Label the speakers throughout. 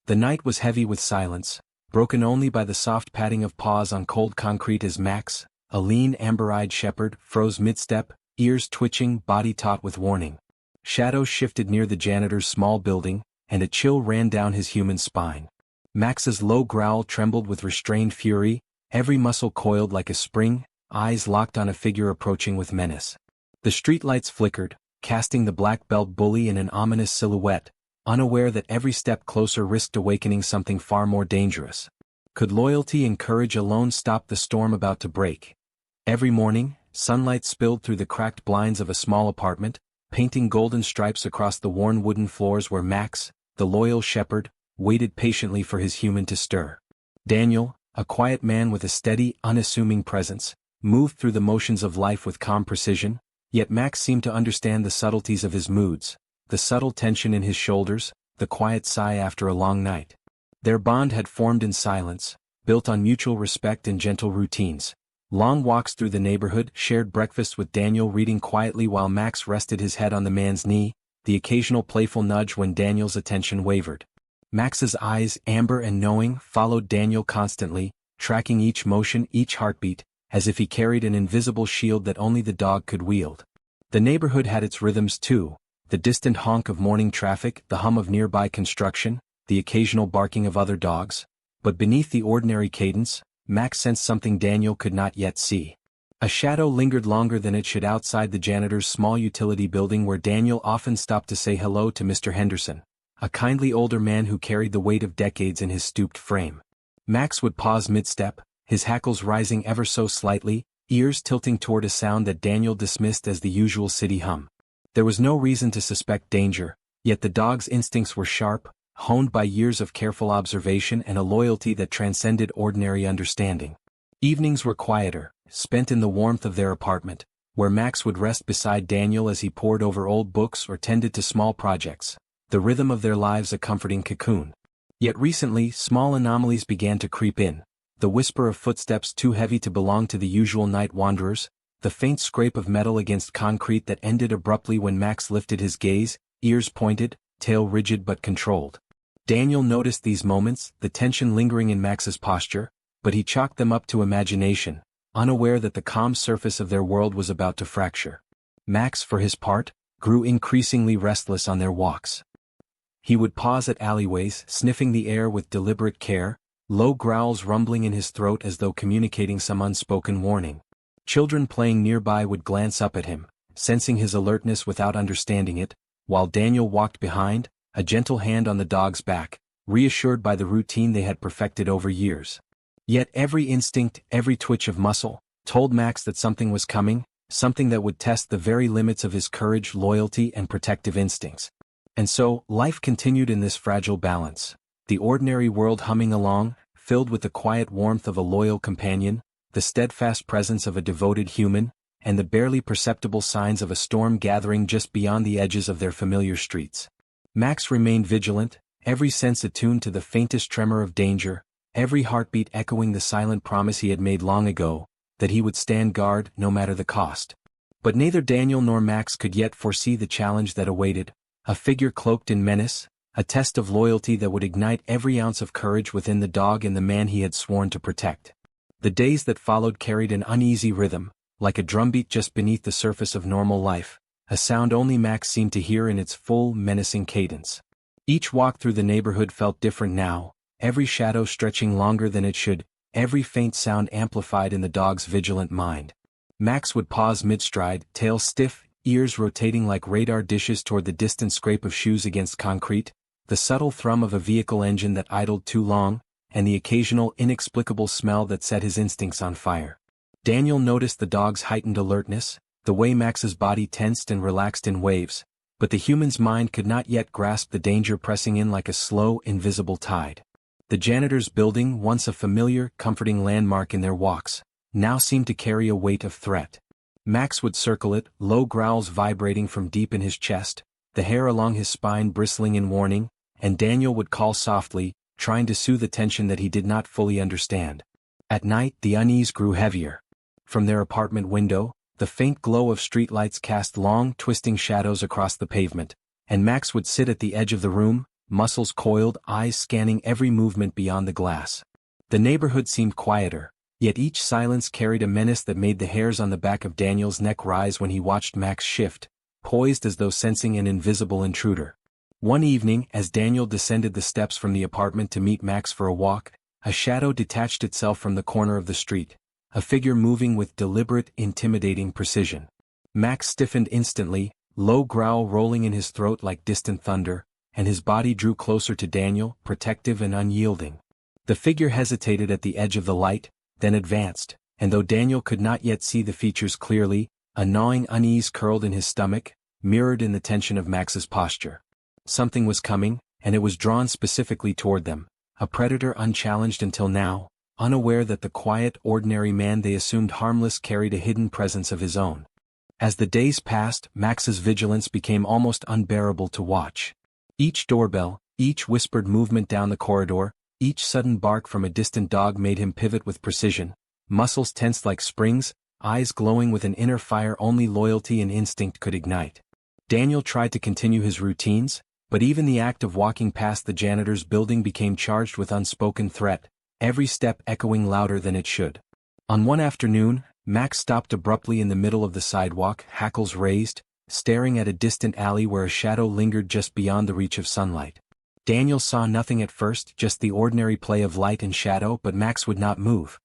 Speaker 1: The night was heavy with silence, broken only by the soft patting of paws on cold concrete as Max, a lean amber-eyed shepherd, froze mid-step, ears twitching, body taut with warning. Shadows shifted near the janitor's small building, and a chill ran down his human spine. Max's low growl trembled with restrained fury, every muscle coiled like a spring, eyes locked on a figure approaching with menace. The streetlights flickered, casting the black belt bully in an ominous silhouette, unaware that every step closer risked awakening something far more dangerous. Could loyalty and courage alone stop the storm about to break? Every morning, sunlight spilled through the cracked blinds of a small apartment, painting golden stripes across the worn wooden floors where Max, the loyal shepherd, waited patiently for his human to stir. Daniel, a quiet man with a steady, unassuming presence, moved through the motions of life with calm precision, yet Max seemed to understand the subtleties of his moods, the subtle tension in his shoulders, the quiet sigh after a long night. Their bond had formed in silence, built on mutual respect and gentle routines. Long walks through the neighborhood, shared breakfast with Daniel reading quietly while Max rested his head on the man's knee, the occasional playful nudge when Daniel's attention wavered. Max's eyes, amber and knowing, followed Daniel constantly, tracking each motion, each heartbeat, as if he carried an invisible shield that only the dog could wield. The neighborhood had its rhythms too, the distant honk of morning traffic, the hum of nearby construction, the occasional barking of other dogs. But beneath the ordinary cadence, Max sensed something Daniel could not yet see. A shadow lingered longer than it should outside the janitor's small utility building where Daniel often stopped to say hello to Mr. Henderson, a kindly older man who carried the weight of decades in his stooped frame. Max would pause mid-step, his hackles rising ever so slightly, ears tilting toward a sound that Daniel dismissed as the usual city hum. There was no reason to suspect danger, yet the dog's instincts were sharp, honed by years of careful observation and a loyalty that transcended ordinary understanding. Evenings were quieter, spent in the warmth of their apartment, where Max would rest beside Daniel as he pored over old books or tended to small projects, the rhythm of their lives a comforting cocoon. Yet recently, small anomalies began to creep in, the whisper of footsteps too heavy to belong to the usual night wanderers, the faint scrape of metal against concrete that ended abruptly when Max lifted his gaze, ears pointed, tail rigid but controlled. Daniel noticed these moments, the tension lingering in Max's posture, but he chalked them up to imagination, unaware that the calm surface of their world was about to fracture. Max, for his part, grew increasingly restless on their walks. He would pause at alleyways, sniffing the air with deliberate care, low growls rumbling in his throat as though communicating some unspoken warning. Children playing nearby would glance up at him, sensing his alertness without understanding it, while Daniel walked behind, a gentle hand on the dog's back, reassured by the routine they had perfected over years. Yet every instinct, every twitch of muscle, told Max that something was coming, something that would test the very limits of his courage, loyalty, and protective instincts. And so, life continued in this fragile balance, the ordinary world humming along, filled with the quiet warmth of a loyal companion, the steadfast presence of a devoted human, and the barely perceptible signs of a storm gathering just beyond the edges of their familiar streets. Max remained vigilant, every sense attuned to the faintest tremor of danger, every heartbeat echoing the silent promise he had made long ago, that he would stand guard no matter the cost. But neither Daniel nor Max could yet foresee the challenge that awaited, a figure cloaked in menace, a test of loyalty that would ignite every ounce of courage within the dog and the man he had sworn to protect. The days that followed carried an uneasy rhythm, like a drumbeat just beneath the surface of normal life, a sound only Max seemed to hear in its full, menacing cadence. Each walk through the neighborhood felt different now, every shadow stretching longer than it should, every faint sound amplified in the dog's vigilant mind. Max would pause mid-stride, tail stiff, ears rotating like radar dishes toward the distant scrape of shoes against concrete, the subtle thrum of a vehicle engine that idled too long, and the occasional inexplicable smell that set his instincts on fire. Daniel noticed the dog's heightened alertness, the way Max's body tensed and relaxed in waves, but the human's mind could not yet grasp the danger pressing in like a slow, invisible tide. The janitor's building, once a familiar, comforting landmark in their walks, now seemed to carry a weight of threat. Max would circle it, low growls vibrating from deep in his chest, the hair along his spine bristling in warning, and Daniel would call softly, trying to soothe the tension that he did not fully understand. At night, the unease grew heavier. From their apartment window, the faint glow of streetlights cast long, twisting shadows across the pavement, and Max would sit at the edge of the room, muscles coiled, eyes scanning every movement beyond the glass. The neighborhood seemed quieter, yet each silence carried a menace that made the hairs on the back of Daniel's neck rise when he watched Max shift, poised as though sensing an invisible intruder. One evening, as Daniel descended the steps from the apartment to meet Max for a walk, a shadow detached itself from the corner of the street, a figure moving with deliberate, intimidating precision. Max stiffened instantly, low growl rolling in his throat like distant thunder, and his body drew closer to Daniel, protective and unyielding. The figure hesitated at the edge of the light, then advanced, and though Daniel could not yet see the features clearly, a gnawing unease curled in his stomach, mirrored in the tension of Max's posture. Something was coming, and it was drawn specifically toward them, a predator unchallenged until now, unaware that the quiet, ordinary man they assumed harmless carried a hidden presence of his own. As the days passed, Max's vigilance became almost unbearable to watch. Each doorbell, each whispered movement down the corridor, each sudden bark from a distant dog made him pivot with precision, muscles tensed like springs, eyes glowing with an inner fire only loyalty and instinct could ignite. Daniel tried to continue his routines, but even the act of walking past the janitor's building became charged with unspoken threat, every step echoing louder than it should. On one afternoon, Max stopped abruptly in the middle of the sidewalk, hackles raised, staring at a distant alley where a shadow lingered just beyond the reach of sunlight. Daniel saw nothing at first, just the ordinary play of light and shadow, but Max would not move.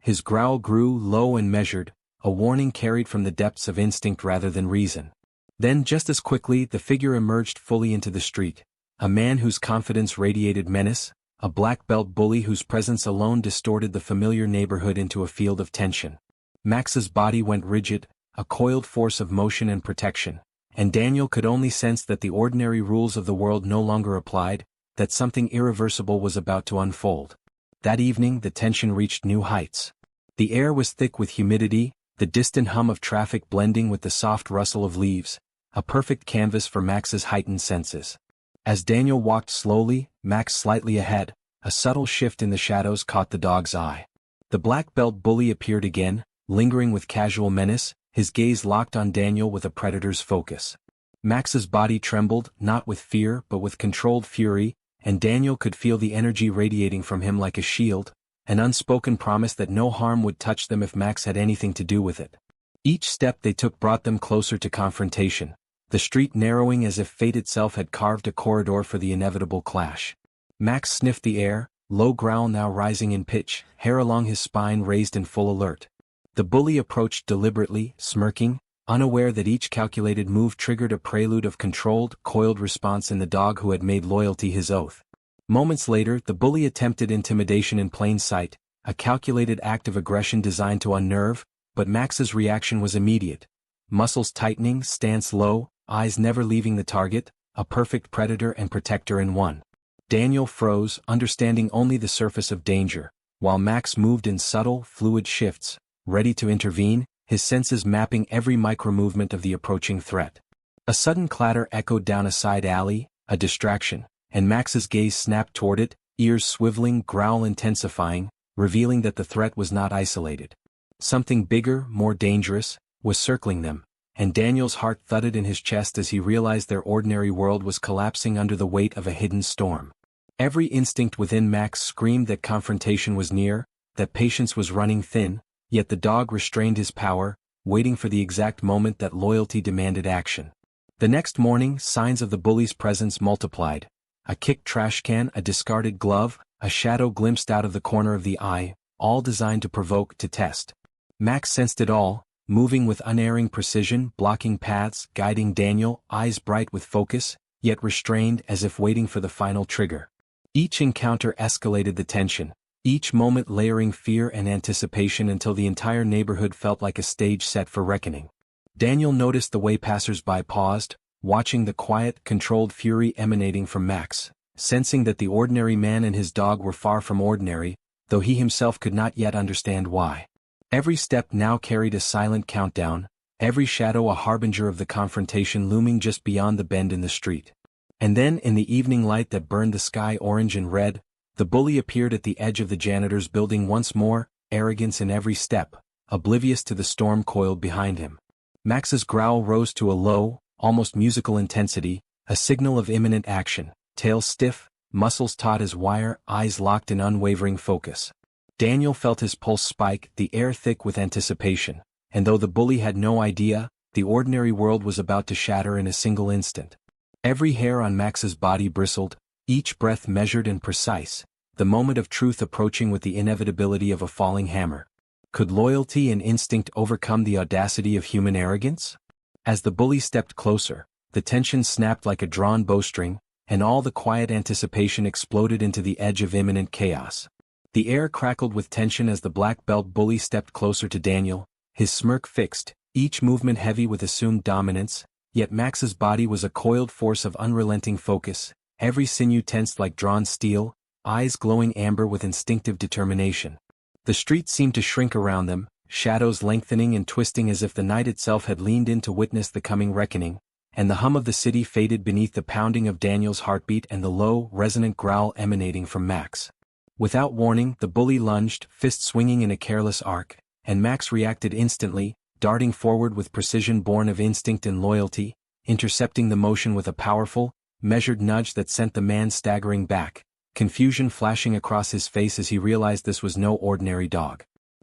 Speaker 1: His growl grew low and measured, a warning carried from the depths of instinct rather than reason. Then just as quickly the figure emerged fully into the street, a man whose confidence radiated menace, a black belt bully whose presence alone distorted the familiar neighborhood into a field of tension. Max's body went rigid, a coiled force of motion and protection, and Daniel could only sense that the ordinary rules of the world no longer applied, that something irreversible was about to unfold. That evening the tension reached new heights. The air was thick with humidity, the distant hum of traffic blending with the soft rustle of leaves, a perfect canvas for Max's heightened senses. As Daniel walked slowly, Max slightly ahead, a subtle shift in the shadows caught the dog's eye. The black belt bully appeared again, lingering with casual menace, his gaze locked on Daniel with a predator's focus. Max's body trembled, not with fear but with controlled fury, and Daniel could feel the energy radiating from him like a shield, an unspoken promise that no harm would touch them if Max had anything to do with it. Each step they took brought them closer to confrontation, the street narrowing as if fate itself had carved a corridor for the inevitable clash. Max sniffed the air, low growl now rising in pitch, hair along his spine raised in full alert. The bully approached deliberately, smirking, unaware that each calculated move triggered a prelude of controlled, coiled response in the dog who had made loyalty his oath. Moments later, the bully attempted intimidation in plain sight, a calculated act of aggression designed to unnerve, but Max's reaction was immediate. Muscles tightening, stance low, eyes never leaving the target, a perfect predator and protector in one. Daniel froze, understanding only the surface of danger, while Max moved in subtle, fluid shifts, ready to intervene, his senses mapping every micro-movement of the approaching threat. A sudden clatter echoed down a side alley, a distraction, and Max's gaze snapped toward it, ears swiveling, growl intensifying, revealing that the threat was not isolated. Something bigger, more dangerous, was circling them, and Daniel's heart thudded in his chest as he realized their ordinary world was collapsing under the weight of a hidden storm. Every instinct within Max screamed that confrontation was near, that patience was running thin, yet the dog restrained his power, waiting for the exact moment that loyalty demanded action. The next morning, signs of the bully's presence multiplied. A kicked trash can, a discarded glove, a shadow glimpsed out of the corner of the eye, all designed to provoke, to test. Max sensed it all, moving with unerring precision, blocking paths, guiding Daniel, eyes bright with focus, yet restrained as if waiting for the final trigger. Each encounter escalated the tension, each moment layering fear and anticipation until the entire neighborhood felt like a stage set for reckoning. Daniel noticed the way passers-by paused, watching the quiet, controlled fury emanating from Max, sensing that the ordinary man and his dog were far from ordinary, though he himself could not yet understand why. Every step now carried a silent countdown, every shadow a harbinger of the confrontation looming just beyond the bend in the street. And then, in the evening light that burned the sky orange and red, the bully appeared at the edge of the janitor's building once more, arrogance in every step, oblivious to the storm coiled behind him. Max's growl rose to a low, almost musical intensity, a signal of imminent action, tail stiff, muscles taut as wire, eyes locked in unwavering focus. Daniel felt his pulse spike, the air thick with anticipation, and though the bully had no idea, the ordinary world was about to shatter in a single instant. Every hair on Max's body bristled, each breath measured and precise, the moment of truth approaching with the inevitability of a falling hammer. Could loyalty and instinct overcome the audacity of human arrogance? As the bully stepped closer, the tension snapped like a drawn bowstring, and all the quiet anticipation exploded into the edge of imminent chaos. The air crackled with tension as the black belt bully stepped closer to Daniel, his smirk fixed, each movement heavy with assumed dominance, yet Max's body was a coiled force of unrelenting focus, every sinew tensed like drawn steel, eyes glowing amber with instinctive determination. The street seemed to shrink around them, shadows lengthening and twisting as if the night itself had leaned in to witness the coming reckoning, and the hum of the city faded beneath the pounding of Daniel's heartbeat and the low, resonant growl emanating from Max. Without warning, the bully lunged, fist swinging in a careless arc, and Max reacted instantly, darting forward with precision born of instinct and loyalty, intercepting the motion with a powerful, measured nudge that sent the man staggering back, confusion flashing across his face as he realized this was no ordinary dog.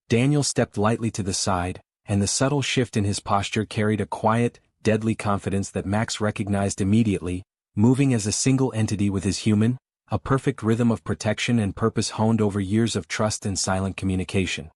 Speaker 1: Daniel stepped lightly to the side, and the subtle shift in his posture carried a quiet, deadly confidence that Max recognized immediately, moving as a single entity with his human, a perfect rhythm of protection and purpose honed over years of trust and silent communication.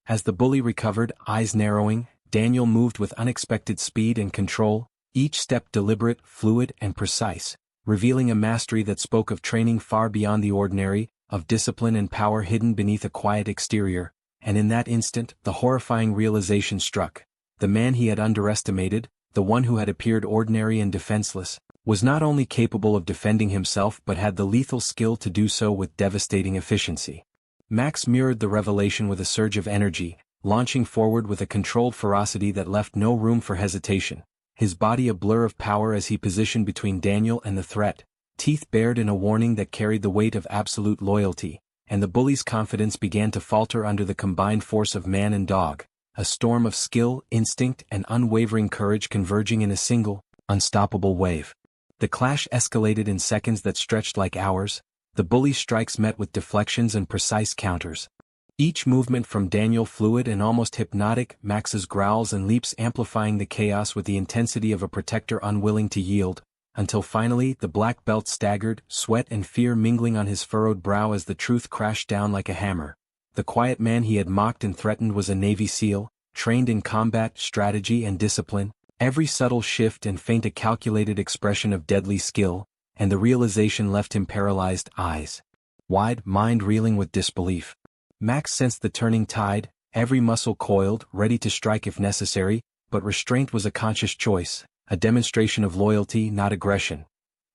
Speaker 1: As the bully recovered, eyes narrowing, Daniel moved with unexpected speed and control, each step deliberate, fluid, and precise, revealing a mastery that spoke of training far beyond the ordinary, of discipline and power hidden beneath a quiet exterior, and in that instant, the horrifying realization struck. The man he had underestimated, the one who had appeared ordinary and defenseless, was not only capable of defending himself but had the lethal skill to do so with devastating efficiency. Max mirrored the revelation with a surge of energy, launching forward with a controlled ferocity that left no room for hesitation, his body a blur of power as he positioned between Daniel and the threat, teeth bared in a warning that carried the weight of absolute loyalty, and the bully's confidence began to falter under the combined force of man and dog, a storm of skill, instinct, and unwavering courage converging in a single, unstoppable wave. The clash escalated in seconds that stretched like hours, the bully's strikes met with deflections and precise counters. Each movement from Daniel fluid and almost hypnotic, Max's growls and leaps amplifying the chaos with the intensity of a protector unwilling to yield, until finally the black belt staggered, sweat and fear mingling on his furrowed brow as the truth crashed down like a hammer. The quiet man he had mocked and threatened was a Navy SEAL, trained in combat, strategy and discipline, every subtle shift and feint a calculated expression of deadly skill, and the realization left him paralyzed, eyes wide, mind reeling with disbelief. Max sensed the turning tide, every muscle coiled, ready to strike if necessary, but restraint was a conscious choice, a demonstration of loyalty, not aggression.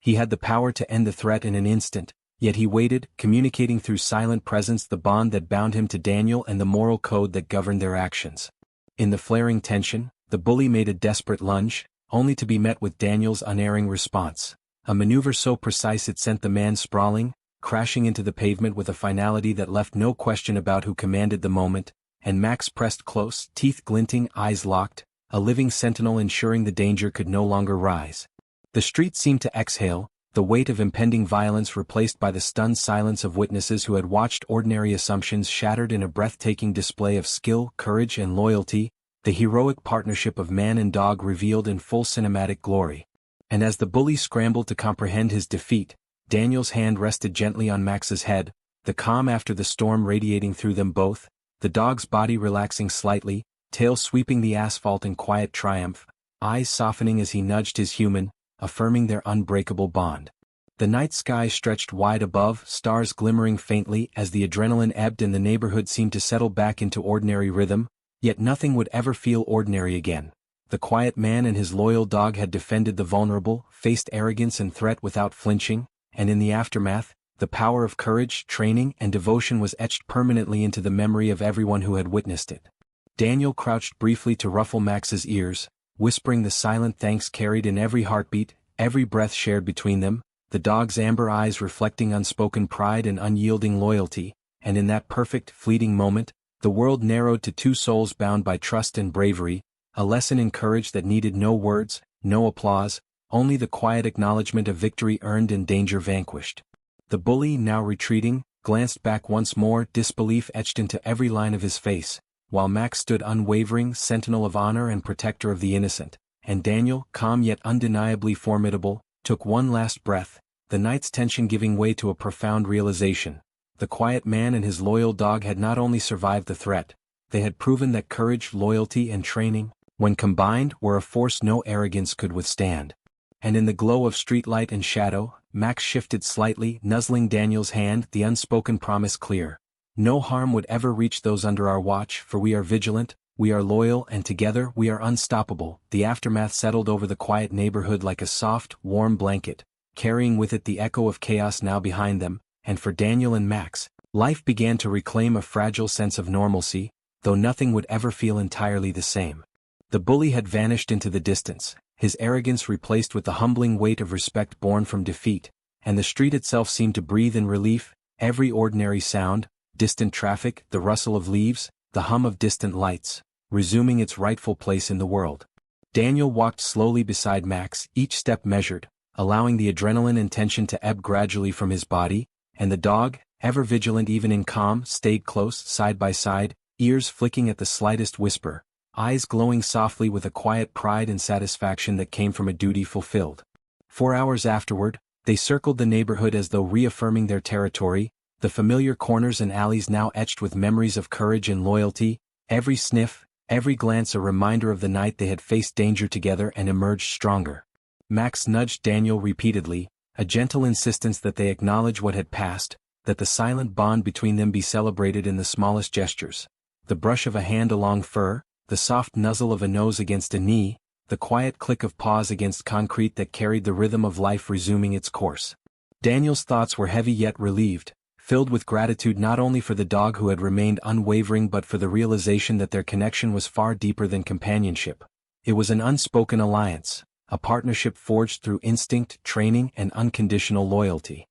Speaker 1: He had the power to end the threat in an instant, yet he waited, communicating through silent presence the bond that bound him to Daniel and the moral code that governed their actions. In the flaring tension, the bully made a desperate lunge, only to be met with Daniel's unerring response, a maneuver so precise it sent the man sprawling, crashing into the pavement with a finality that left no question about who commanded the moment, and Max pressed close, teeth glinting, eyes locked, a living sentinel ensuring the danger could no longer rise. The street seemed to exhale, the weight of impending violence replaced by the stunned silence of witnesses who had watched ordinary assumptions shattered in a breathtaking display of skill, courage and loyalty, the heroic partnership of man and dog revealed in full cinematic glory. And as the bully scrambled to comprehend his defeat, Daniel's hand rested gently on Max's head, the calm after the storm radiating through them both, the dog's body relaxing slightly, tail sweeping the asphalt in quiet triumph, eyes softening as he nudged his human, affirming their unbreakable bond. The night sky stretched wide above, stars glimmering faintly as the adrenaline ebbed and the neighborhood seemed to settle back into ordinary rhythm, yet nothing would ever feel ordinary again. The quiet man and his loyal dog had defended the vulnerable, faced arrogance and threat without flinching, and in the aftermath, the power of courage, training, and devotion was etched permanently into the memory of everyone who had witnessed it. Daniel crouched briefly to ruffle Max's ears, whispering the silent thanks carried in every heartbeat, every breath shared between them, the dog's amber eyes reflecting unspoken pride and unyielding loyalty, and in that perfect, fleeting moment, the world narrowed to two souls bound by trust and bravery, a lesson in courage that needed no words, no applause, only the quiet acknowledgement of victory earned and danger vanquished. The bully, now retreating, glanced back once more, disbelief etched into every line of his face, while Max stood unwavering, sentinel of honor and protector of the innocent, and Daniel, calm yet undeniably formidable, took one last breath, the night's tension giving way to a profound realization. The quiet man and his loyal dog had not only survived the threat, they had proven that courage, loyalty, and training, when combined, were a force no arrogance could withstand. And in the glow of streetlight and shadow, Max shifted slightly, nuzzling Daniel's hand, the unspoken promise clear. No harm would ever reach those under our watch, for we are vigilant, we are loyal, and together we are unstoppable. The aftermath settled over the quiet neighborhood like a soft, warm blanket, carrying with it the echo of chaos now behind them, and for Daniel and Max, life began to reclaim a fragile sense of normalcy, though nothing would ever feel entirely the same. The bully had vanished into the distance, his arrogance replaced with the humbling weight of respect born from defeat, and the street itself seemed to breathe in relief. Every ordinary sound, distant traffic, the rustle of leaves, the hum of distant lights, resuming its rightful place in the world. Daniel walked slowly beside Max, each step measured, allowing the adrenaline and tension to ebb gradually from his body, and the dog, ever vigilant even in calm, stayed close, side by side, ears flicking at the slightest whisper, eyes glowing softly with a quiet pride and satisfaction that came from a duty fulfilled. 4 hours afterward, they circled the neighborhood as though reaffirming their territory, the familiar corners and alleys now etched with memories of courage and loyalty, every sniff, every glance a reminder of the night they had faced danger together and emerged stronger. Max nudged Daniel repeatedly, a gentle insistence that they acknowledge what had passed, that the silent bond between them be celebrated in the smallest gestures. The brush of a hand along fur, the soft nuzzle of a nose against a knee, the quiet click of paws against concrete that carried the rhythm of life resuming its course. Daniel's thoughts were heavy yet relieved, filled with gratitude not only for the dog who had remained unwavering but for the realization that their connection was far deeper than companionship. It was an unspoken alliance, a partnership forged through instinct, training, and unconditional loyalty.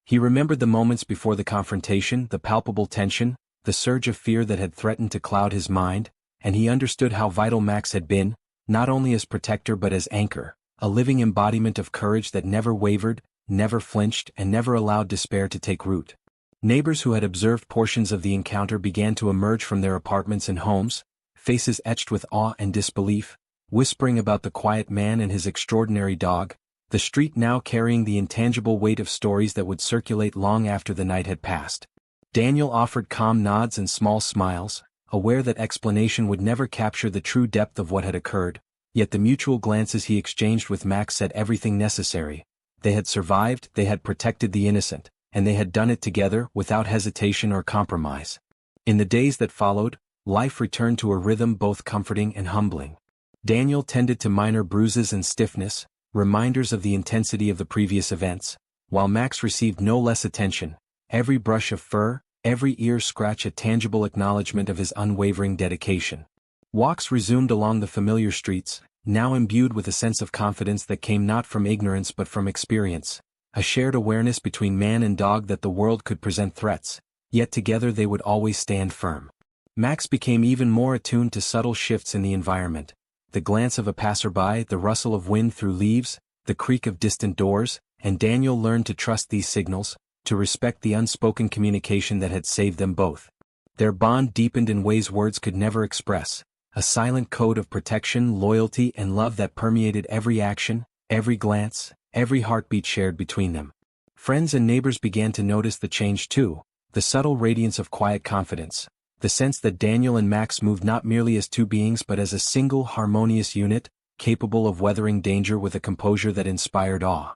Speaker 1: He remembered the moments before the confrontation, the palpable tension, the surge of fear that had threatened to cloud his mind, and he understood how vital Max had been, not only as protector but as anchor, a living embodiment of courage that never wavered, never flinched, and never allowed despair to take root. Neighbors who had observed portions of the encounter began to emerge from their apartments and homes, faces etched with awe and disbelief, whispering about the quiet man and his extraordinary dog, the street now carrying the intangible weight of stories that would circulate long after the night had passed. Daniel offered calm nods and small smiles, aware that explanation would never capture the true depth of what had occurred, yet the mutual glances he exchanged with Max said everything necessary. They had survived, they had protected the innocent, and they had done it together, without hesitation or compromise. In the days that followed, life returned to a rhythm both comforting and humbling. Daniel tended to minor bruises and stiffness, reminders of the intensity of the previous events, while Max received no less attention, every brush of fur, every ear scratch a tangible acknowledgement of his unwavering dedication. Walks resumed along the familiar streets, now imbued with a sense of confidence that came not from ignorance but from experience, a shared awareness between man and dog that the world could present threats, yet together they would always stand firm. Max became even more attuned to subtle shifts in the environment, the glance of a passerby, the rustle of wind through leaves, the creak of distant doors, and Daniel learned to trust these signals, to respect the unspoken communication that had saved them both. Their bond deepened in ways words could never express, a silent code of protection, loyalty, and love that permeated every action, every glance, every heartbeat shared between them. Friends and neighbors began to notice the change too, the subtle radiance of quiet confidence, the sense that Daniel and Max moved not merely as two beings but as a single harmonious unit, capable of weathering danger with a composure that inspired awe.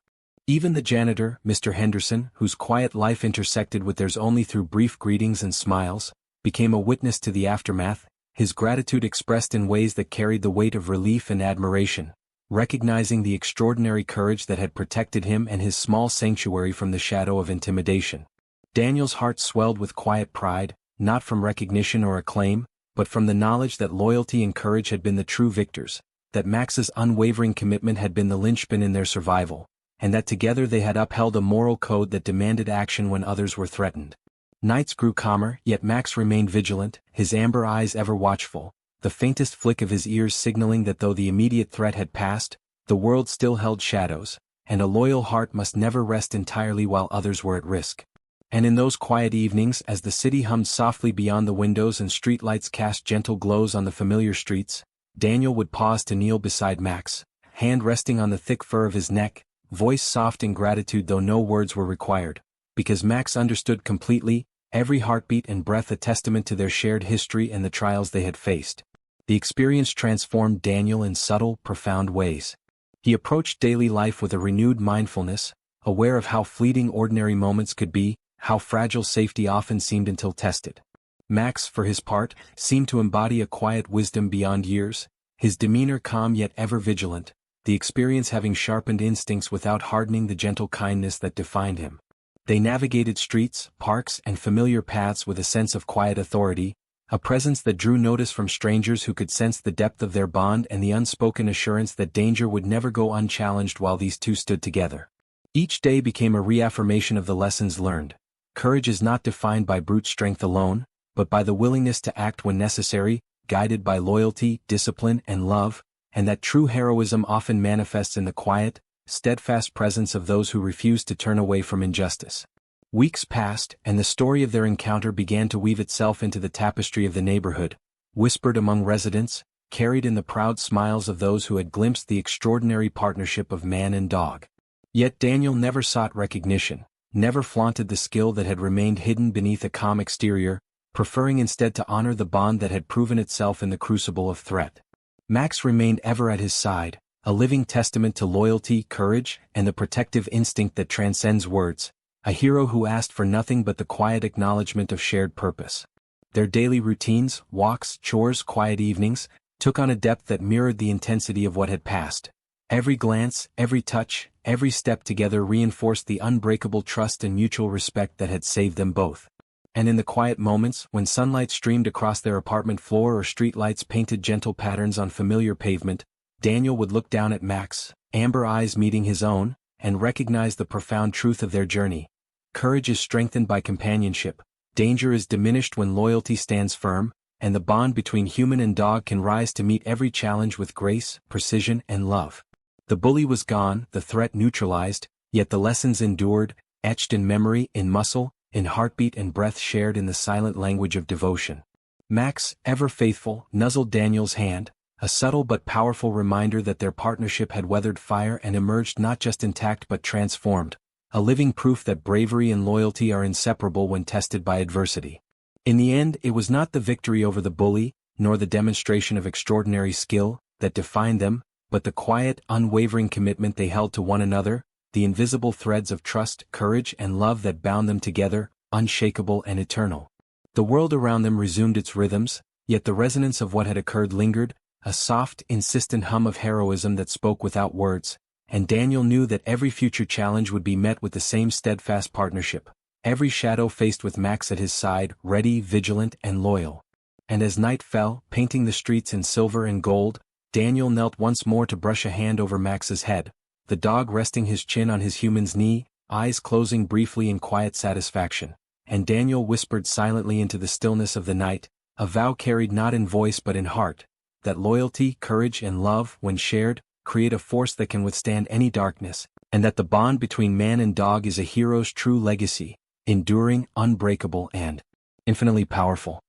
Speaker 1: Even the janitor, Mr. Henderson, whose quiet life intersected with theirs only through brief greetings and smiles, became a witness to the aftermath, his gratitude expressed in ways that carried the weight of relief and admiration, recognizing the extraordinary courage that had protected him and his small sanctuary from the shadow of intimidation. Daniel's heart swelled with quiet pride, not from recognition or acclaim, but from the knowledge that loyalty and courage had been the true victors, that Max's unwavering commitment had been the linchpin in their survival, and that together they had upheld a moral code that demanded action when others were threatened. Nights grew calmer, yet Max remained vigilant, his amber eyes ever watchful, the faintest flick of his ears signaling that though the immediate threat had passed, The world still held shadows, and a loyal heart must never rest entirely while others were at risk. And in those quiet evenings, as the city hummed softly beyond the windows and streetlights cast gentle glows on the familiar streets, Daniel would pause to kneel beside Max, hand resting on the thick fur of his neck, voice soft in gratitude though no words were required, because Max understood completely, every heartbeat and breath a testament to their shared history and the trials they had faced. The experience transformed Daniel in subtle, profound ways. He approached daily life with a renewed mindfulness, aware of how fleeting ordinary moments could be, how fragile safety often seemed until tested. Max, for his part, seemed to embody a quiet wisdom beyond years, his demeanor calm yet ever vigilant, the experience having sharpened instincts without hardening the gentle kindness that defined him. They navigated streets, parks, and familiar paths with a sense of quiet authority, a presence that drew notice from strangers who could sense the depth of their bond and the unspoken assurance that danger would never go unchallenged while these two stood together. Each day became a reaffirmation of the lessons learned. Courage is not defined by brute strength alone, but by the willingness to act when necessary, guided by loyalty, discipline, and love, and that true heroism often manifests in the quiet, steadfast presence of those who refuse to turn away from injustice. Weeks passed, and the story of their encounter began to weave itself into the tapestry of the neighborhood, whispered among residents, carried in the proud smiles of those who had glimpsed the extraordinary partnership of man and dog. Yet Daniel never sought recognition, never flaunted the skill that had remained hidden beneath a calm exterior, preferring instead to honor the bond that had proven itself in the crucible of threat. Max remained ever at his side, a living testament to loyalty, courage, and the protective instinct that transcends words, a hero who asked for nothing but the quiet acknowledgement of shared purpose. Their daily routines, walks, chores, quiet evenings, took on a depth that mirrored the intensity of what had passed. Every glance, every touch, every step together reinforced the unbreakable trust and mutual respect that had saved them both. And in the quiet moments, when sunlight streamed across their apartment floor or streetlights painted gentle patterns on familiar pavement, Daniel would look down at Max, amber eyes meeting his own, and recognize the profound truth of their journey. Courage is strengthened by companionship, danger is diminished when loyalty stands firm, and the bond between human and dog can rise to meet every challenge with grace, precision, and love. The bully was gone, the threat neutralized, yet the lessons endured, etched in memory, in muscle, in heartbeat and breath shared in the silent language of devotion. Max, ever faithful, nuzzled Daniel's hand, a subtle but powerful reminder that their partnership had weathered fire and emerged not just intact but transformed, a living proof that bravery and loyalty are inseparable when tested by adversity. In the end, it was not the victory over the bully, nor the demonstration of extraordinary skill, that defined them, but the quiet, unwavering commitment they held to one another, the invisible threads of trust, courage, and love that bound them together, unshakable and eternal. The world around them resumed its rhythms, yet the resonance of what had occurred lingered, a soft, insistent hum of heroism that spoke without words, and Daniel knew that every future challenge would be met with the same steadfast partnership, every shadow faced with Max at his side, ready, vigilant, and loyal. And as night fell, painting the streets in silver and gold, Daniel knelt once more to brush a hand over Max's head, the dog resting his chin on his human's knee, eyes closing briefly in quiet satisfaction, and Daniel whispered silently into the stillness of the night, a vow carried not in voice but in heart, that loyalty, courage, and love, when shared, create a force that can withstand any darkness, and that the bond between man and dog is a hero's true legacy, enduring, unbreakable, and infinitely powerful.